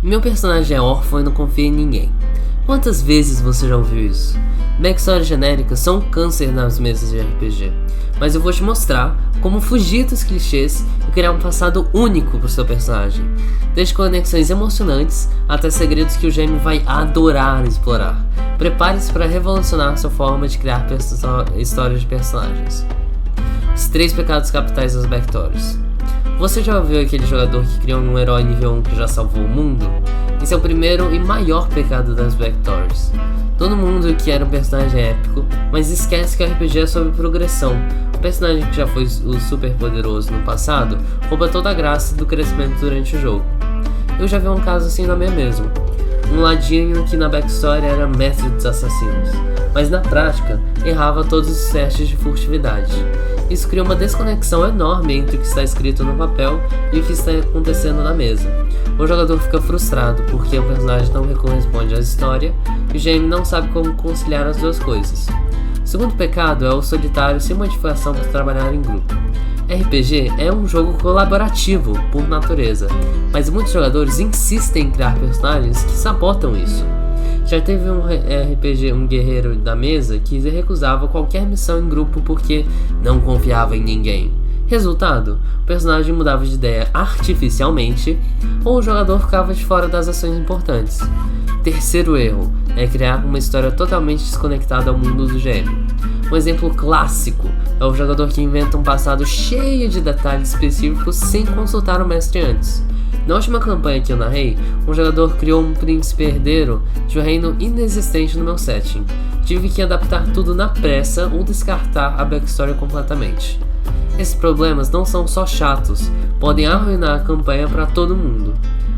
Meu personagem é órfão e não confia em ninguém. Quantas vezes você já ouviu isso? Backstories genéricas são um câncer nas mesas de RPG, mas eu vou te mostrar como fugir dos clichês e criar um passado único pro seu personagem, desde conexões emocionantes até segredos que o GM vai adorar explorar. Prepare-se para revolucionar sua forma de criar histórias de personagens. Os 3 pecados capitais das backstories. Você já ouviu aquele jogador que criou um herói nível 1 que já salvou o mundo? Esse é o primeiro e maior pecado das backstories. Todo mundo quer um personagem épico, mas esquece que o RPG é sobre progressão. O personagem que já foi o super poderoso no passado rouba toda a graça do crescimento durante o jogo. Eu já vi um caso assim na minha mesmo. Um ladino que na backstory era mestre dos assassinos, mas na prática errava todos os testes de furtividade. Isso cria uma desconexão enorme entre o que está escrito no papel e o que está acontecendo na mesa. O jogador fica frustrado porque o personagem não corresponde à história e o GM não sabe como conciliar as duas coisas. O segundo pecado é o solitário sem motivação para trabalhar em grupo. RPG é um jogo colaborativo por natureza, mas muitos jogadores insistem em criar personagens que sabotam isso. Já teve um RPG, um guerreiro da mesa que recusava qualquer missão em grupo porque não confiava em ninguém. Resultado, o personagem mudava de ideia artificialmente ou o jogador ficava de fora das ações importantes. Terceiro erro é criar uma história totalmente desconectada ao mundo do GM. Um exemplo clássico é o jogador que inventa um passado cheio de detalhes específicos sem consultar o mestre antes. Na última campanha que eu narrei, um jogador criou um príncipe herdeiro de um reino inexistente no meu setting. Tive que adaptar tudo na pressa ou descartar a backstory completamente. Esses problemas não são só chatos, podem arruinar a campanha para todo mundo.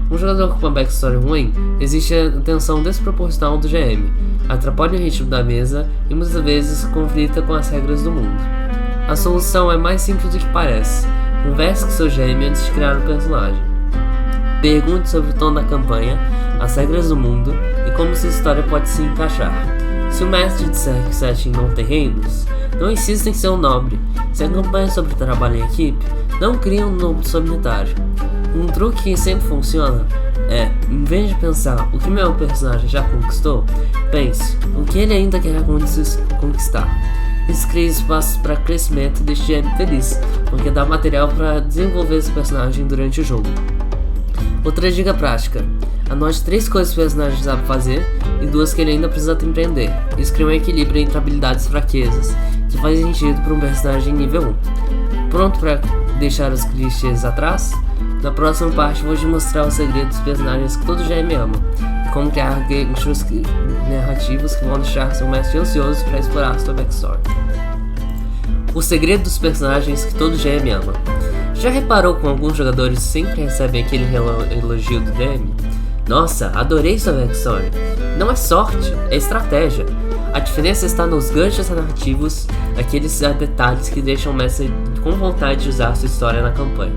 Um jogador com uma backstory ruim, existe a tensão desproporcional do GM, atrapalha o ritmo da mesa e muitas vezes conflita com as regras do mundo. A solução é mais simples do que parece. Converse com seu GM antes de criar o personagem. Pergunte sobre o tom da campanha, as regras do mundo e como sua história pode se encaixar. Se o mestre disser que o setting não tem reinos, não insista em ser um nobre. Se a campanha é sobre trabalho em equipe, não crie um nobre solitário. Um truque que sempre funciona é, em vez de pensar o que meu personagem já conquistou, pense o que ele ainda quer conquistar. Isso cria espaços para crescimento e deixa o GM feliz, porque dá material para desenvolver esse personagem durante o jogo. Outra dica prática: anote 3 coisas que o personagem sabe fazer e 2 que ele ainda precisa aprender. Isso cria um equilíbrio entre habilidades e fraquezas, que faz sentido para um personagem nível 1. Pronto para deixar os clichês atrás? Na próxima parte vou te mostrar os segredos dos personagens que todo GM ama e como criar ganchos narrativos que vão deixar seu mestre ansioso para explorar sua backstory. O segredo dos personagens que todo GM ama. Já reparou como alguns jogadores sempre recebem aquele elogio do DM? Nossa, adorei sua backstory. Não é sorte, é estratégia. A diferença está nos ganchos narrativos, aqueles detalhes que deixam o mestre com vontade de usar sua história na campanha.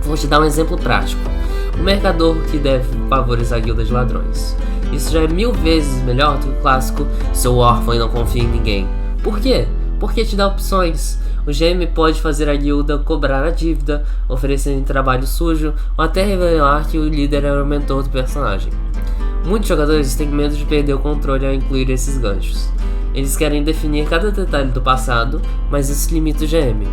Vou te dar um exemplo prático. Um mercador que deve favorizar a guilda de ladrões. Isso já é 1000 vezes melhor do que o clássico "sou órfão e não confio em ninguém". Por quê? Porque te dá opções. O GM pode fazer a guilda cobrar a dívida, oferecendo trabalho sujo, ou até revelar que o líder era o mentor do personagem. Muitos jogadores têm medo de perder o controle ao incluir esses ganchos. Eles querem definir cada detalhe do passado, mas isso limita o GM.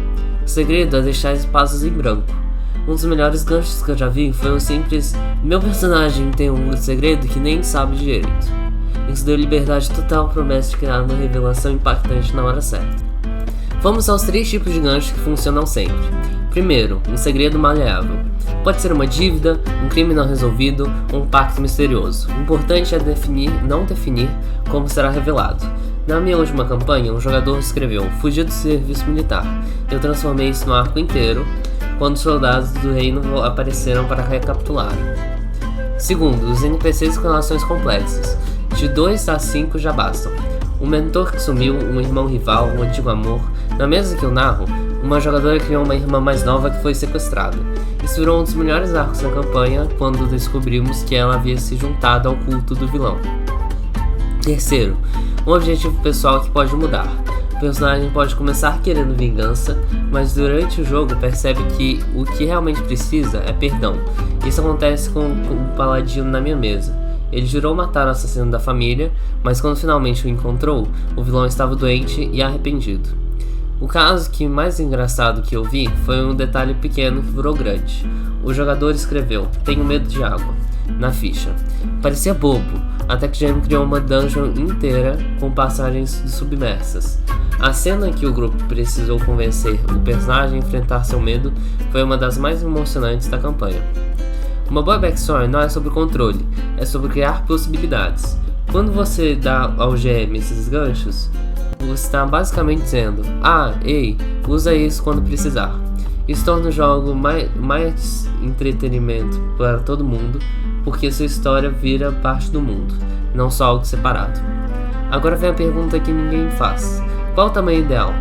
O segredo é deixar espaços em branco. Um dos melhores ganchos que eu já vi foi um simples "meu personagem tem um segredo que nem sabe direito". Isso deu liberdade total para o mestre criar uma revelação impactante na hora certa. Vamos aos 3 tipos de ganchos que funcionam sempre. Primeiro, um segredo maleável. Pode ser uma dívida, um crime não resolvido ou um pacto misterioso. O importante é não definir como será revelado. Na minha última campanha, um jogador escreveu "fugir do serviço militar". Eu transformei isso no arco inteiro, quando os soldados do reino apareceram para recapitular. Segundo, os NPCs com relações complexas. De 2 a 5 já bastam. Um mentor que sumiu, um irmão rival, um antigo amor. Na mesa que eu narro, uma jogadora criou uma irmã mais nova que foi sequestrada. Isso virou um dos melhores arcos da campanha quando descobrimos que ela havia se juntado ao culto do vilão. Terceiro, um objetivo pessoal que pode mudar. O personagem pode começar querendo vingança, mas durante o jogo percebe que o que realmente precisa é perdão. Isso acontece com o paladino na minha mesa. Ele jurou matar o assassino da família, mas quando finalmente o encontrou, o vilão estava doente e arrependido. O caso que mais engraçado que eu vi foi um detalhe pequeno que virou grande. O jogador escreveu: "Tenho medo de água" na ficha. Parecia bobo, até que Jamie criou uma dungeon inteira com passagens submersas. A cena que o grupo precisou convencer o personagem a enfrentar seu medo foi uma das mais emocionantes da campanha. Uma boa backstory não é sobre controle, é sobre criar possibilidades. Quando você dá ao GM esses ganchos, você está basicamente dizendo: ei, usa isso quando precisar. Isso torna o jogo mais entretenimento para todo mundo, porque sua história vira parte do mundo, não só algo separado. Agora vem a pergunta que ninguém faz: qual o tamanho ideal?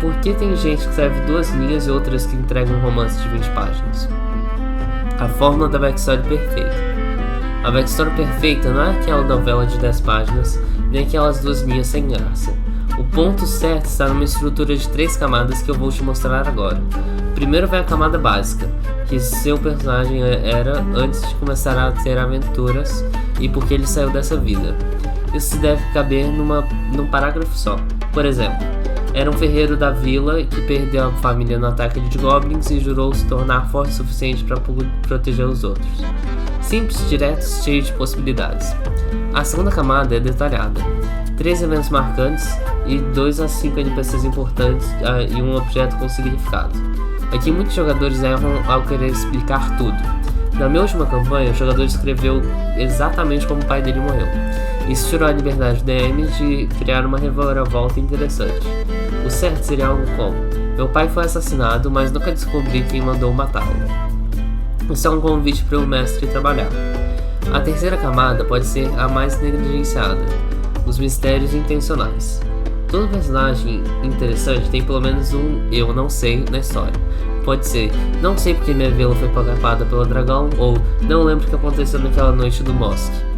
Por que tem gente que escreve 2 linhas e outras que entregam um romance de 20 páginas? A fórmula da backstory perfeita. A backstory perfeita não é aquela novela de 10 páginas, nem aquelas 2 linhas sem graça. O ponto certo está numa estrutura de 3 camadas que eu vou te mostrar agora. Primeiro vem a camada básica, que seu personagem era antes de começar a ter aventuras e por que ele saiu dessa vida. Isso deve caber num parágrafo só. Por exemplo, era um ferreiro da vila que perdeu a família no ataque de goblins e jurou se tornar forte o suficiente para proteger os outros. Simples, direto, cheio de possibilidades. A segunda camada é detalhada. 3 eventos marcantes e 2 a 5 NPCs importantes e um objeto com significado. Aqui muitos jogadores erram ao querer explicar tudo. Na minha última campanha, o jogador escreveu exatamente como o pai dele morreu. Isso tirou a liberdade do DM de criar uma reviravolta interessante. O certo seria algo como: meu pai foi assassinado, mas nunca descobri quem mandou matá-lo. Isso é um convite para o mestre trabalhar. A terceira camada pode ser a mais negligenciada: os mistérios intencionais. Todo personagem interessante tem pelo menos um "eu não sei" na história. Pode ser: não sei porque minha vila foi acapada pelo dragão, ou não lembro o que aconteceu naquela noite do Mosque.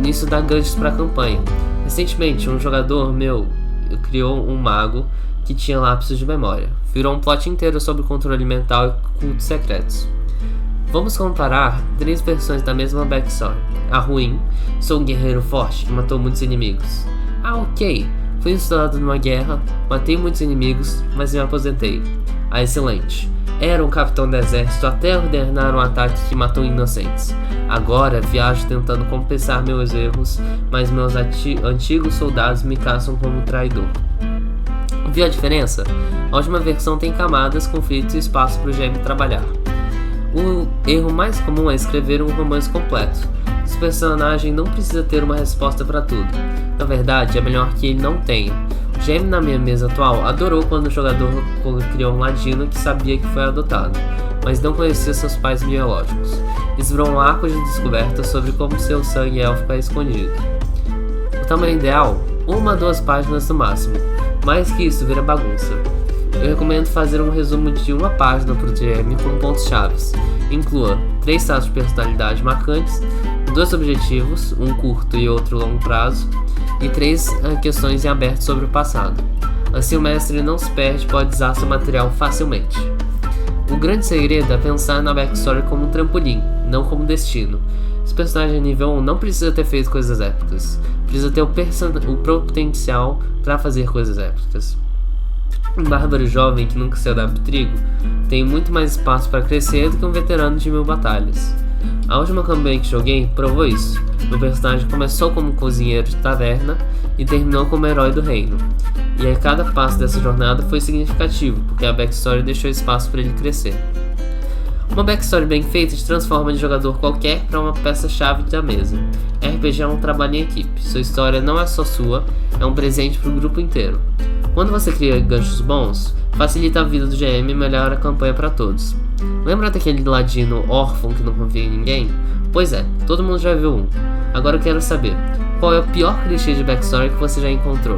Isso dá ganchos para a campanha. Recentemente, um jogador meu criou um mago que tinha lapsos de memória. Virou um plot inteiro sobre controle mental e cultos secretos. Vamos comparar 3 versões da mesma backstory. A ruim: sou um guerreiro forte que matou muitos inimigos. Ok, fui instado numa guerra, matei muitos inimigos, mas me aposentei. A excelente: era um capitão do exército até ordenar um ataque que matou inocentes. Agora viajo tentando compensar meus erros, mas meus antigos soldados me caçam como traidor. Viu a diferença? A última versão tem camadas, conflitos e espaço para o GM trabalhar. O erro mais comum é escrever um romance completo. Esse personagem não precisa ter uma resposta para tudo. Na verdade, é melhor que ele não tenha. O GM na minha mesa atual adorou quando o jogador criou um ladino que sabia que foi adotado, mas não conhecia seus pais biológicos. Isso virou um arco de descoberta sobre como seu sangue élfico é escondido. O tamanho ideal: 1 a 2 páginas no máximo. Mais que isso vira bagunça. Eu recomendo fazer um resumo de 1 página para o GM com pontos-chave. Inclua 3 traços de personalidade marcantes, 2 objetivos, um curto e outro longo prazo, e 3 questões em aberto sobre o passado. Assim o mestre não se perde e pode usar seu material facilmente. O grande segredo é pensar na backstory como um trampolim, não como destino. Esse personagem nível 1 não precisa ter feito coisas épicas, precisa ter o potencial para fazer coisas épicas. Um bárbaro jovem que nunca saiu da trigo tem muito mais espaço para crescer do que um veterano de 1000 batalhas. A última campanha que joguei provou isso. Meu personagem começou como cozinheiro de taverna e terminou como herói do reino. E a cada passo dessa jornada foi significativo, porque a backstory deixou espaço para ele crescer. Uma backstory bem feita te transforma de jogador qualquer para uma peça-chave da mesa. RPG é um trabalho em equipe. Sua história não é só sua, é um presente para o grupo inteiro. Quando você cria ganchos bons, facilita a vida do GM e melhora a campanha para todos. Lembra daquele ladino órfão que não confia em ninguém? Pois é, todo mundo já viu um. Agora eu quero saber, qual é o pior clichê de backstory que você já encontrou?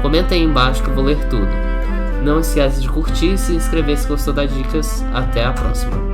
Comenta aí embaixo que eu vou ler tudo. Não esquece de curtir e se inscrever se gostou das dicas. Até a próxima.